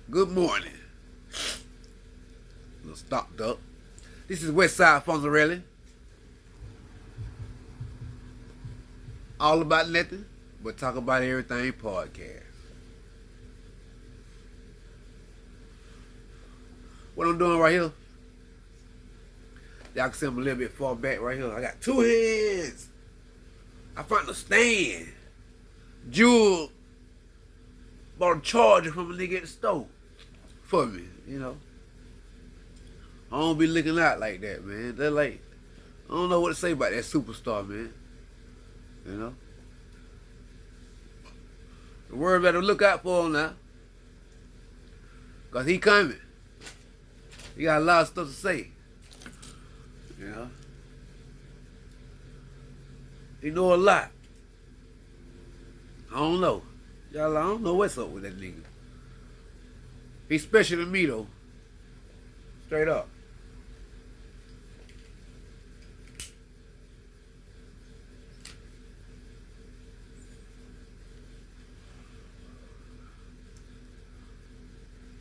Good morning. A little stocked up. This is Westside Fonzarelli. All about nothing, but talk about everything podcast. What I'm doing right here, y'all can see I'm a little bit far back right here. I got two hands. I found a stand. Jewel bought a charger from a nigga at the store for me, you know. I don't be looking out like that, man. They're like, I don't know what to say about that superstar, man. You know? The world better look out for him now. Because he coming. He got a lot of stuff to say. You know? He know a lot. I don't know. Y'all, I don't know what's up with that nigga. He's special to me, though. Straight up.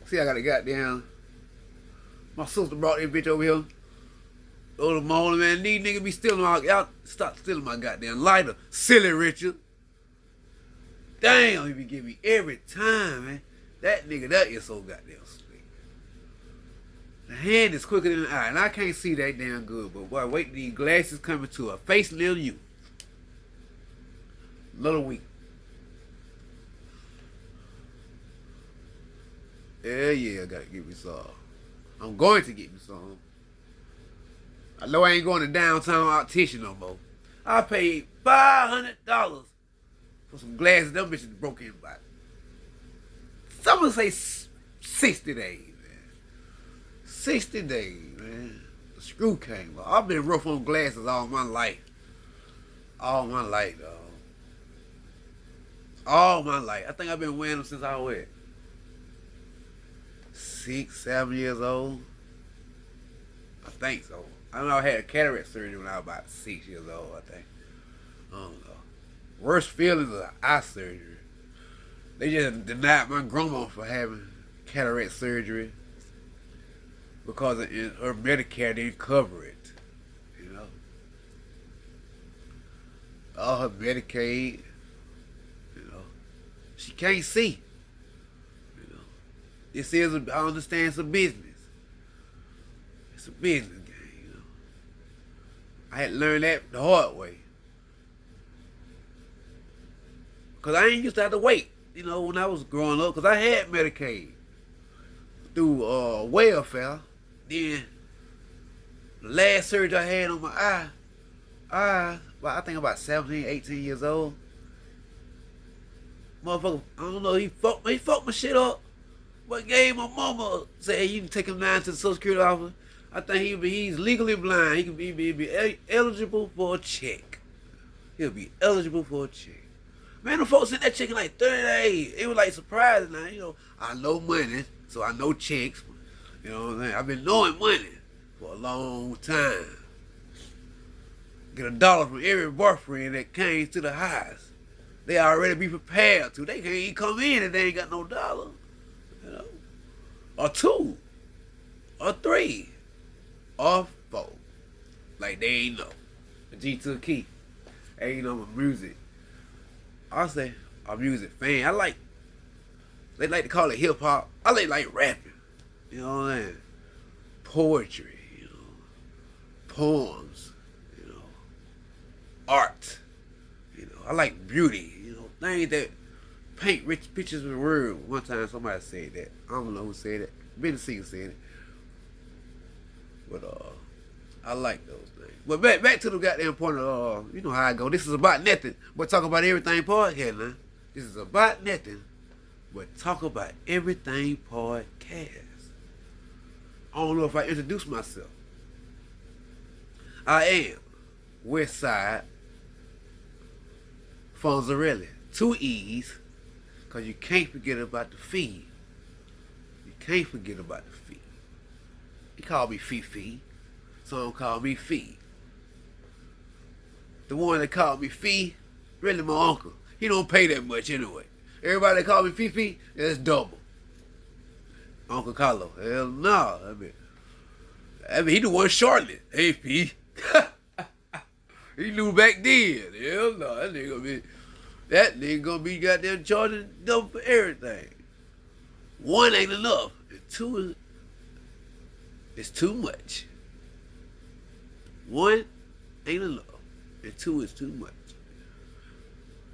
See, I got a goddamn... My sister brought this bitch over here. Oh, the morning, man. These niggas be stealing my... Y'all stop stealing my goddamn lighter. Silly Richard. Damn, he be giving me every time, man. That nigga, that is so goddamn slick. The hand is quicker than the eye, and I can't see that damn good, but boy, wait till these glasses coming to a face little you. Another week. Yeah, I gotta get me some. I'm going to get me some. I know I ain't going to downtown optician no more. I paid $500 for some glasses. Them bitches broke in by. Someone say 60 days, man. 60 days, man. The screw came off. I've been rough on glasses all my life. All my life, dog. All my life. I think I've been wearing them since I was 6, 7 years old. I think so. I know I had a cataract surgery when I was about 6 years old, I think. I don't know. Worst feelings of eye surgery. They just denied my grandma for having cataract surgery because her Medicare didn't cover it. You know? All her Medicaid, you know. She can't see. This is, I understand, it's a business. It's a business game, you know. I had to learn that the hard way. Because I ain't used to have to wait, you know, when I was growing up. Because I had Medicaid through welfare. Then, the last surgery I had on my eye, I think about 17, 18 years old. Motherfucker, I don't know, he fucked my shit up. But gave my mama, say, hey, you can take him down to the Social Security office. I think he's legally blind. He can be eligible for a check. He'll be eligible for a check. Man, the folks sent that check in like 30 days. It was like surprising now, you know. I know money, so I know checks. You know what I'm saying? I've been knowing money for a long time. Get $1 from every boyfriend that came to the house. They already be prepared to. They can't even come in if they ain't got no dollar. You know? Or 2. Or 3. Or 4. Like they ain't know. The G to the key. Hey, you know, my music. I say I'm a music fan. They like to call it hip hop. I like rapping. You know what I'm saying? Poetry, you know. Poems, you know. Art. You know, I like beauty, you know, things that paint rich pictures of the world. One time somebody said that. I don't know who said it. Benny Singer said it. But I like those things. But back to the goddamn point of you know how I go. This is about nothing, but talk about everything podcast, man. This is about nothing, but talk about everything podcast. I don't know if I introduced myself. I am Westside Fonzarelli. 2 E's, because you can't forget about the fee. You can't forget about the fee. He called me Fifi. Some call me Fee. The one that called me Fee, really my uncle. He don't pay that much anyway. Everybody that call me Fifi, that's double. Uncle Carlo. Hell no. I mean, he the one shortly. Hey, P. He knew back then. Hell no. That nigga gonna be goddamn charging double for everything. One ain't enough. And two is too much. One ain't enough. And two is too much.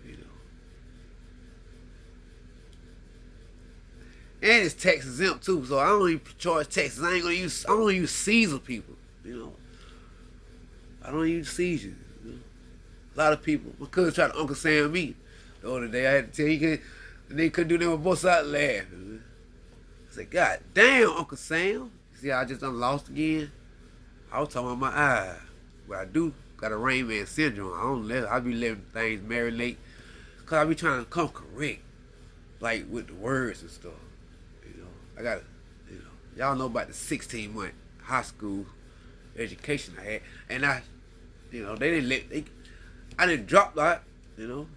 You know. And it's tax exempt too, so I don't even charge taxes. I don't use Caesar people, you know. I don't use Caesar. You know? A lot of people, my cousin tried to Uncle Sam me the other day. I had to tell you, they couldn't do that with both sides laughing. I said, God damn, Uncle Sam. See how I just done lost again? I was talking about my eye. But I do got a Rain Man syndrome. I be letting things marinate. Cause I be trying to come correct. Like with the words and stuff. You know, I gotta, you know, y'all know about the 16-month high school education I had. And I didn't drop that, you know.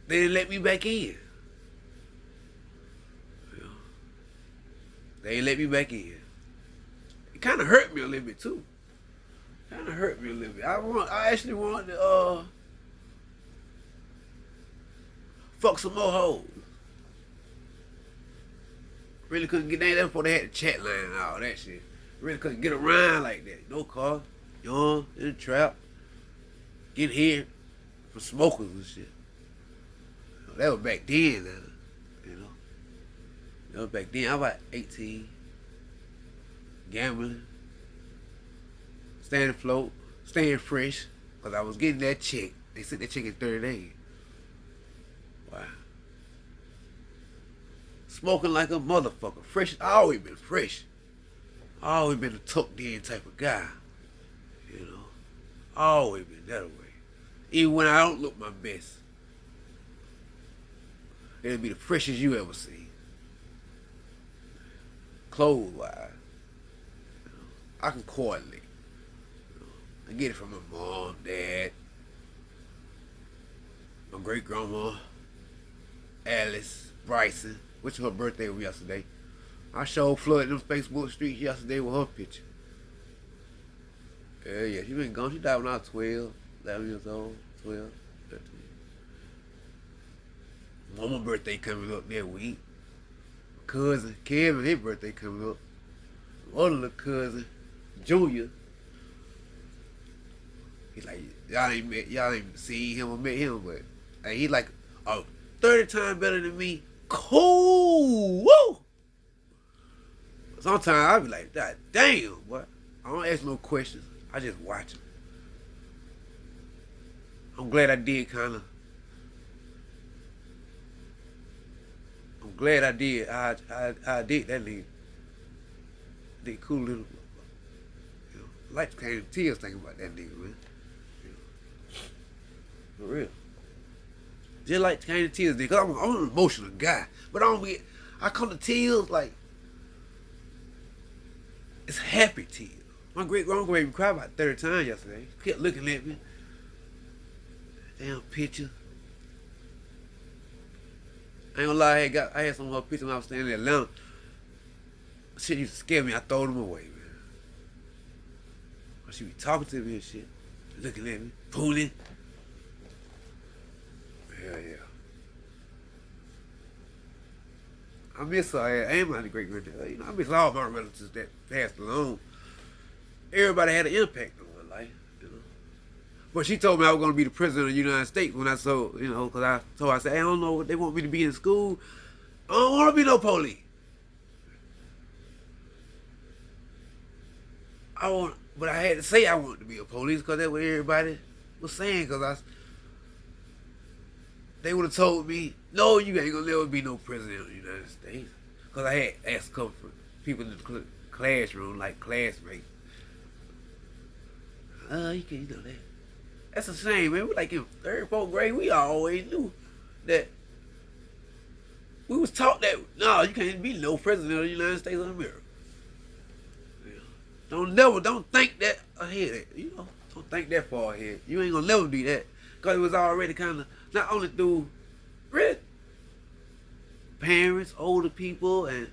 They didn't let me back in. You know. They didn't let me back in. It kind of hurt me a little bit too. I actually wanted to fuck some more hoes. Really couldn't get down there before they had the chat line and all that shit. Really couldn't get around like that. No car, young, in the trap, get here for smokers and shit. You know, that was back then, you know. That was back then. I was about 18, gambling, staying afloat, staying fresh, because I was getting that check. They sent that check in 30 days. Wow. Smoking like a motherfucker. Fresh. I always been fresh. I always been a tucked in type of guy. You know. I always been that way. Even when I don't look my best. It'll be the freshest you ever seen. Clothes wise. You know, I can coordinate. You know, I get it from my mom, dad, my great grandma, Alice, Bryson, which her birthday was yesterday. I showed flooded them Facebook streets yesterday with her picture. Yeah, she been gone. She died when I was 12, 11 years old, 12, 13. Mama's birthday coming up that week. Cousin Kevin, his birthday coming up. My other little cousin, Junior. He's like, y'all ain't seen him or met him, but hey, he like 30 times better than me. Cool, woo! Sometimes I be like, God damn, boy. I don't ask no questions. I just watch him. I'm glad I did kind of. I'm glad I did. I did that nigga. Did cool little. You know, lights came to tears thinking about that nigga, man. You know, for real. Just like came to tears, because I'm an emotional guy. But I come to tears like, it's happy tears. My great grandma made me cry about 30 times yesterday. She kept looking at me. Damn picture. I ain't gonna lie, I had some of her pictures when I was standing in Atlanta. Shit used to scare me. I throw them away, man. She be talking to me and shit. Looking at me. Fooling. Hell yeah. I miss her. I ain't my great granddad. You know, I miss all my relatives that passed along. Everybody had an impact on my life, you know. But she told me I was going to be the president of the United States when I saw, you know, because I said, hey, I don't know what they want me to be in school. I don't want to be no police. But I had to say I wanted to be a police because that's what everybody was saying. Because they would have told me, no, you ain't going to never be no president of the United States. Because I had asked a couple of people in the classroom, like classmates. You can't know that. That's a shame, man. We like in third, fourth grade, we always knew that we was taught that, no, you can't be no president of the United States of America. Don't think that ahead, you know. Don't think that far ahead. You ain't gonna never do that. Because it was already kind of, not only through really parents, older people, and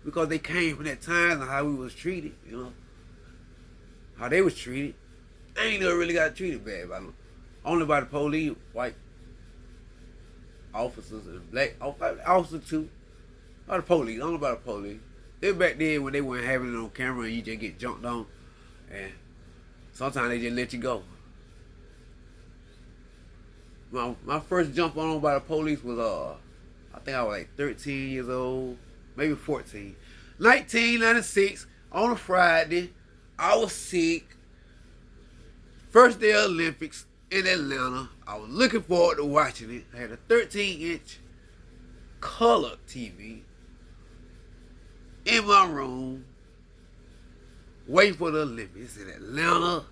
because they came from that time and how we was treated, you know, how they was treated. I ain't never really got treated bad by them. Only by the police, white officers and black officers too. By the police, only by the police. They back then when they weren't having it on camera and you just get jumped on, and sometimes they just let you go. My first jump on by the police was I think I was like 13 years old, maybe 14. 1996 on a Friday. I was sick. First day of Olympics in Atlanta. I was looking forward to watching it. I had a 13-inch color TV in my room, waiting for the Olympics in Atlanta.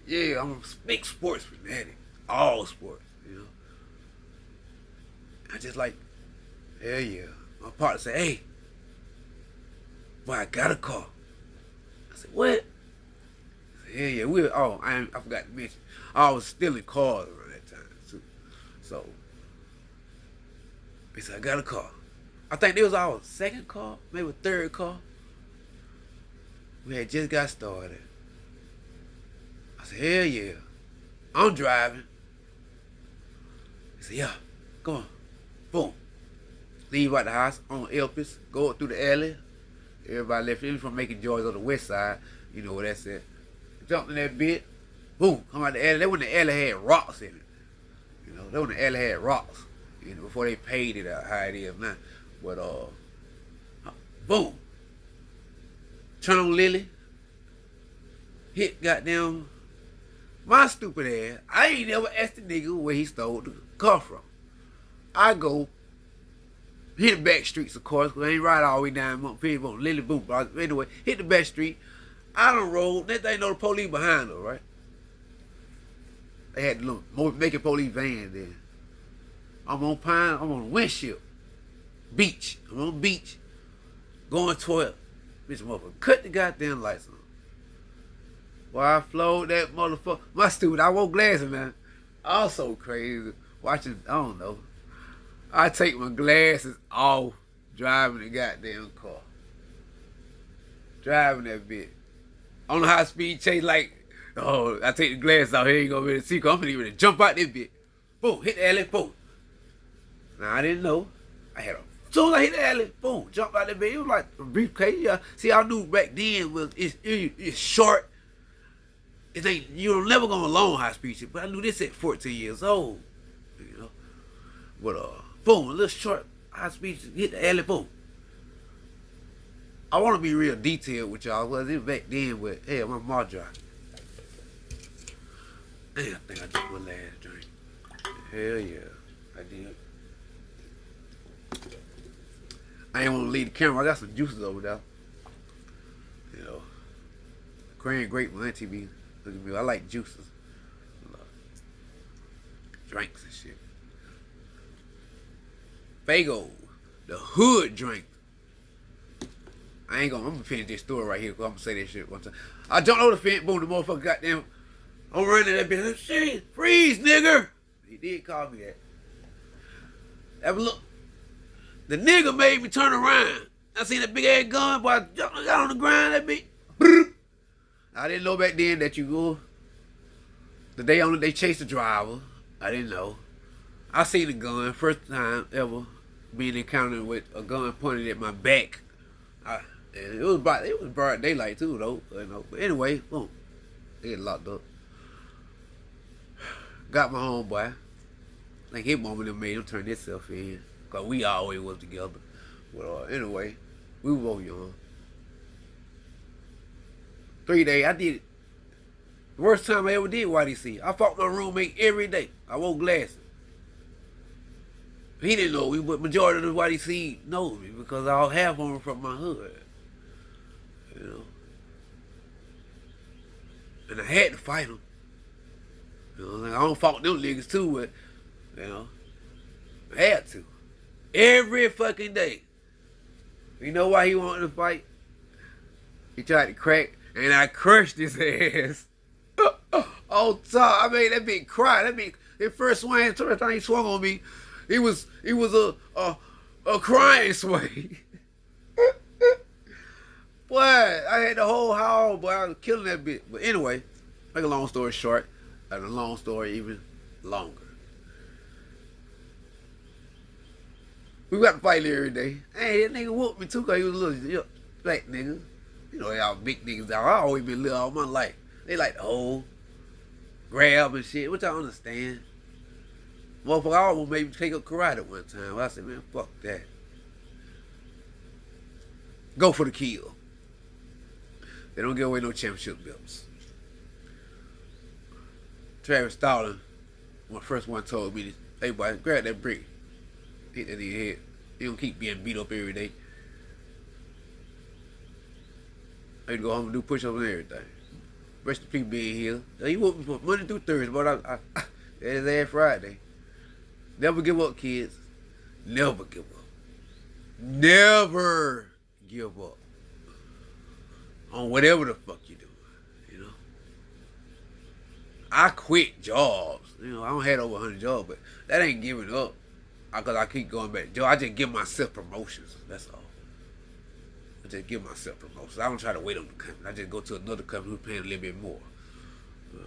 Yeah, I'm a big sports fanatic. All sports, you know. I just like, hell yeah. My partner said, hey, boy, I got a car. I said, what? I said, yeah, I forgot to mention, I was still in cars around that time, too. So, he said, I got a car. I think it was our second car, maybe third car. We had just got started. I said, hell yeah. I'm driving. He said, yeah, come on. Boom. Leave out the house on Elpis, go through the alley. Everybody left. Even from making joys on the west side. You know what that's at. Jumped in that bit. Boom. Come out the alley. That when the alley had rocks in it. You know, that when the alley had rocks. You know, before they paid it out how it is now. But boom. Turn on Lily. Hit goddamn my stupid ass. I ain't never asked the nigga where he stole the car from. I go hit the back streets, of course, because I ain't ride all the way down Montpelier, boom, Lily, boom. Anyway, hit the back street. I done rolled. Next thing you know, the police behind her, right? They had the little making police van there. I'm on Pine. I'm on windshield. Beach. I'm on beach. Going 12. Bitch, motherfucker, cut the goddamn lights on. Boy, I flowed that motherfucker. My stupid, I wore glasses, man. I was so crazy. Watching, I don't know. I take my glasses off driving the goddamn car. Driving that bitch. On the high speed chase, like, oh, I take the glasses off, here you go, really see, I'm gonna even jump out this bitch. Boom, hit the alley, boom. Now, I didn't know. I had a, as soon as I hit the alley, boom, jump out that bitch. It was like a briefcase. Yeah. See, I knew back then it's short. It ain't, you're never gonna long high speed shit, but I knew this at 14 years old. You know? But, boom, a little short high speed, hit the alley, boom. I want to be real detailed with y'all, because it was back then with, hey, my mom drive. Damn, I think I took my last drink. Hell yeah, I did. I ain't want to leave the camera. I got some juices over there. You know, Cran grape, my auntie be looking at me. I like juices, drinks and shit. Fago, the hood drink. I'm gonna finish this story right here, because I'm gonna say this shit one time. I jumped over the fence, boom, the motherfucker goddamn, I'm running that bitch. Shit, freeze, nigger. He did call me that. Have a look. The nigga made me turn around. I seen that big ass gun, boy. I got on the ground, that bitch. I didn't know back then that you go. The day on it, they chased the driver. I didn't know. I seen the gun, first time ever being encountered with a gun pointed at my back. It was broad daylight too, though. You know. But anyway, boom, they get locked up. Got my homeboy. I think his mama done made him turn himself in, cause we always was together. But anyway, we were both young. 3 days, I did it. The worst time I ever did YDC. I fought my roommate every day. I wore glasses. He didn't know me, but majority of the YDC knows me because I have on from my hood. You know. And I had to fight him. You know, like I don't fought them niggas too, but, you know, I had to. Every fucking day. You know why he wanted to fight? He tried to crack, and I crushed his ass. On top. I made that bitch cry. That bitch, his first swing, the first time he swung on me, it was a crying swing. Boy, I had the whole haul, boy. I was killing that bitch. But anyway, make a long story short, and a long story even longer. We got to fight every day. Hey, that nigga whooped me too because he was a little black nigga. You know, y'all big niggas out. I always been little all my life. They like to hold, grab and shit, which I understand. Motherfucker almost made me take up karate one time. I said, man, fuck that. Go for the kill. They don't give away no championship belts. Travis Stalin, when the first one told me, hey boy, grab that brick. Hit that in your head. You don't keep being beat up every day. I had to go home and do push-ups and everything. Rest of the people being here. He whooped me for Monday through Thursday, but that is every Friday. Never give up, kids. Never give up. Never give up on whatever the fuck you do. You know, I quit jobs. You know, I don't have over 100 jobs, but that ain't giving up. Because I keep going back to job. I just give myself promotions. That's all. I just give myself promotions. I don't try to wait on the company. I just go to another company who's paying a little bit more. You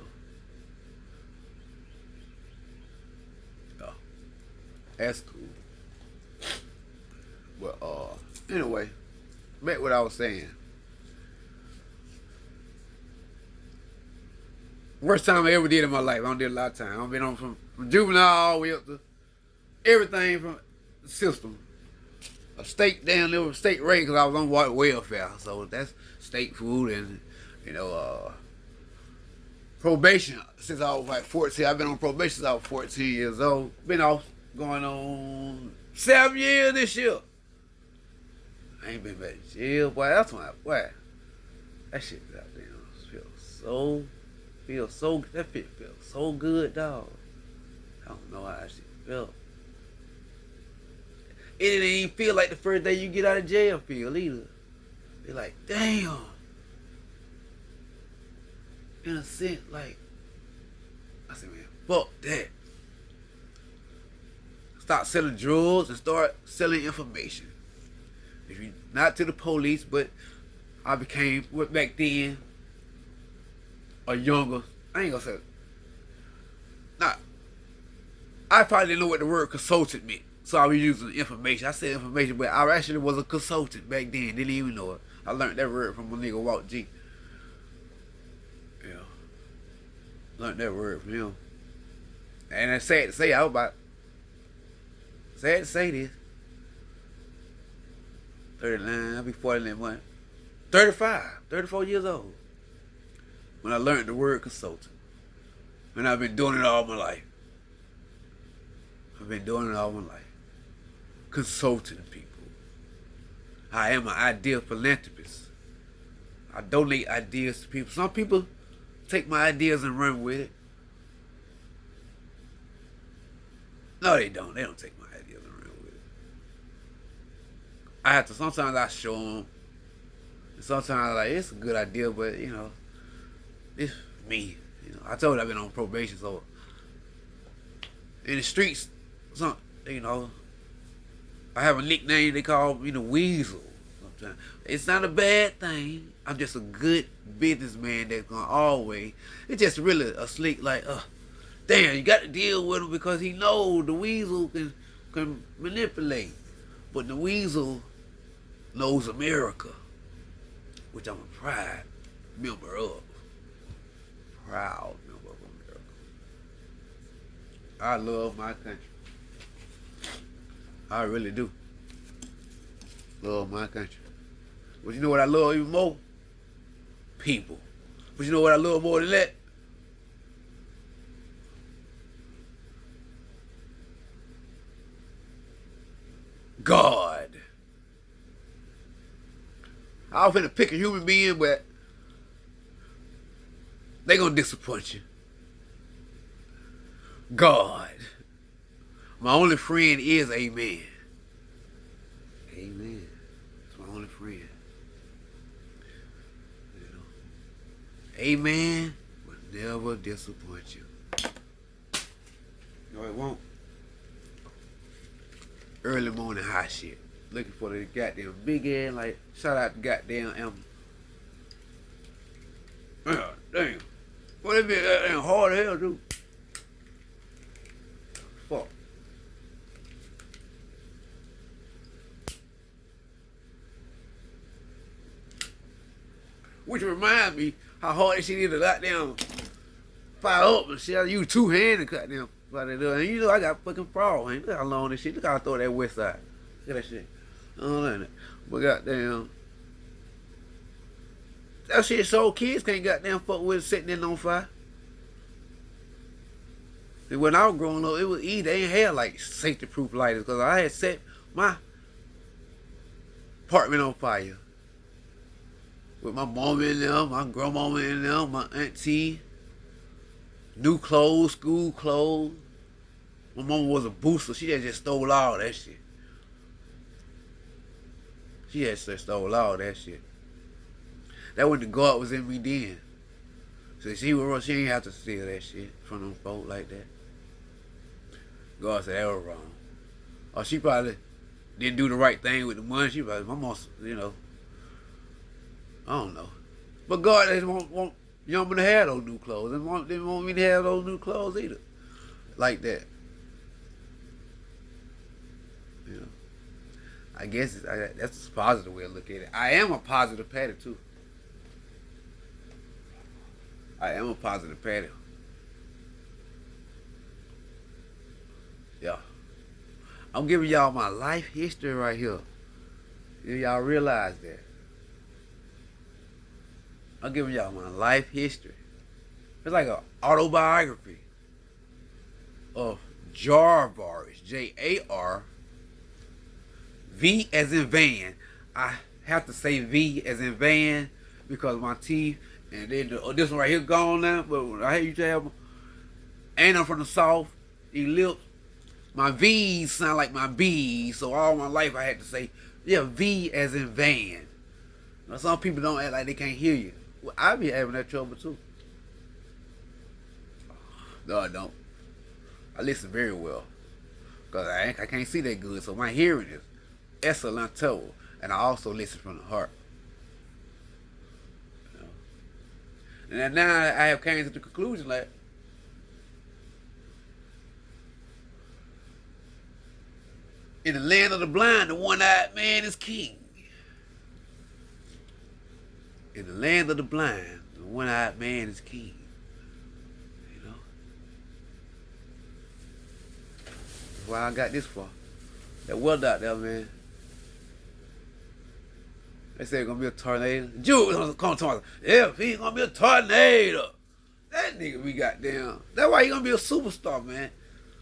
know? That's cool. But anyway, back what I was saying. Worst time I ever did in my life. I don't did a lot of time. I've been on from juvenile all the way up to everything from the system. A state down there, state rate, because I was on welfare. So that's state food and, you know, probation since I was like 14. I've been on probation since I was 14 years old. Been off going on 7 years this year. I ain't been back to jail, boy. That's when that shit goddamn feels so good, dog. I don't know how that shit felt. It didn't even feel like the first day you get out of jail feel either. Be like, damn. In a sense, like, I said, man, fuck that. Start selling drugs and start selling information. If you not to the police, but I became back then a younger. I ain't gonna say. Nah, I probably didn't know what the word consultant meant, so I was using information. I said information, but I actually was a consultant back then. Didn't even know it. I learned that word from a nigga Walt G. Yeah, learned that word from him. And it's sad to say, I was about. Sad to say this. 39, I'll be 40 in month. 34 years old. When I learned the word consultant. And I've been doing it all my life. Consulting people. I am an ideal philanthropist. I donate ideas to people. Some people take my ideas and run with it. No, they don't. They don't take my ideas and run with it. I have to, sometimes I show them. And sometimes I'm like, it's a good idea, but, you know, it's me. You know, I told you I've been on probation, so in the streets, you know, I have a nickname they call me the Weasel. Sometimes it's not a bad thing. I'm just a good businessman that's gonna always. It's just really a slick like, damn, you got to deal with him because he knows the Weasel can manipulate, but the Weasel knows America, which I'm a proud member of. Proud member of America. I love my country. I really do. Love my country. But you know what I love even more? People. But you know what I love more than that? God. I was finna pick a human being, but they gonna disappoint you. God. My only friend is Amen. Amen. It's my only friend. You know. Amen will never disappoint you. No, it won't. Early morning hot shit. Looking for the goddamn big ass, like, shout out to goddamn Yeah, damn. Well, it be that damn hard as hell, dude. Fuck. Which reminds me how hard that shit is to goddamn fire up and shit. I use two hands to goddamn fire that up. And you know I got fucking fraud, man. Look how long this shit. Look how I throw that west side. Look at that shit. I don't like that. But goddamn. That shit so kids can't goddamn fuck with it setting it on fire. And when I was growing up, it was easy. They ain't had like safety proof lighters because I had set my apartment on fire. With my mom in there, my grandmama in there, my auntie. New clothes, school clothes. My mama was a booster. She had just stole all that shit. She had just stole all that shit. That when the God was in me then. So she ain't have to steal that shit from them folk like that. God said that was wrong. Or she probably didn't do the right thing with the money. She probably, my mom, you know, I don't know. But God didn't want young men to have those new clothes. Didn't want me to have those new clothes either. Like that. You know. I guess that's a positive way to look at it. I am a positive patty too. I am a positive patty. Yeah. I'm giving y'all my life history right here. Y'all realize that. I'm giving y'all my life history. It's like an autobiography of Jarvarvis. J-A-R-V as in van. I have to say V as in van because my teeth, and then this one right here gone now, but when I hear you tell, and I'm from the South, these lips, my V's sound like my B's, so all my life I had to say, yeah, V as in van. Now, some people don't act like they can't hear you. Well, I be having that trouble too. No, I don't. I listen very well. Because I can't see that good, so my hearing is excellent too. And I also listen from the heart. You know? And then now I have came to the conclusion that in the land of the blind, the one-eyed man is king. In the land of the blind, the one-eyed man is king. You know? That's why I got this far. That weather out there, man. They say it's gonna be a tornado. Jude come to me. Yeah, he's gonna be a tornado. That nigga be goddamn. That's why he gonna be a superstar, man.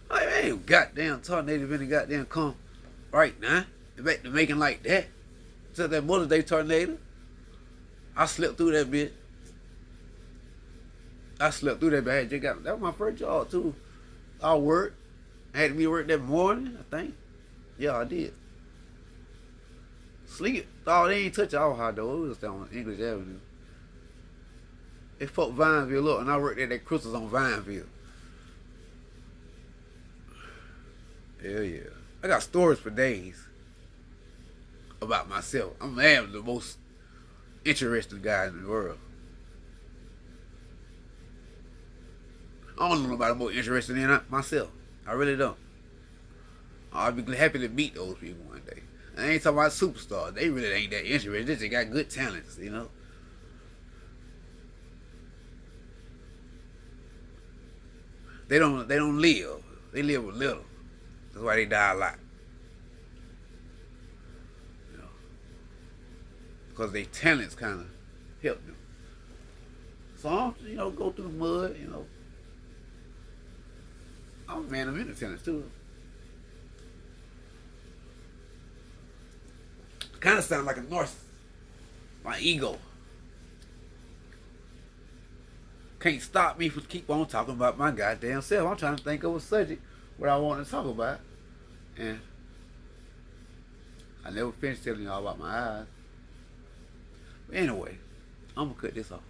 Like, ain't goddamn tornado been goddamn come right now. Back to making like that. Except that Mother's Day tornado. I slept through that bitch. That was my first job too. I worked. I had to be work that morning, I think. Yeah, I did. Sleep. Oh, they ain't touch our hot though. It was down on English Avenue. It fucked Vineville up, and I worked at that Crystals on Vineville. Hell yeah. I got stories for days about myself. I'm the most interesting guy in the world. I don't know nobody more interested than myself. I really don't. I'll be happy to meet those people one day. I ain't talking about superstars. They really ain't that interested. They just got good talents, you know. They don't live. They live with little. That's why they die a lot. You know. Because their talents kind of help them. Some, you know, go through the mud, you know. I'm a man of many talents too. Kind of sound like a narcissist. My ego can't stop me from keep on talking about my goddamn self. I'm trying to think of a subject what I want to talk about, and I never finished telling y'all about my eyes. But anyway, I'm gonna cut this off.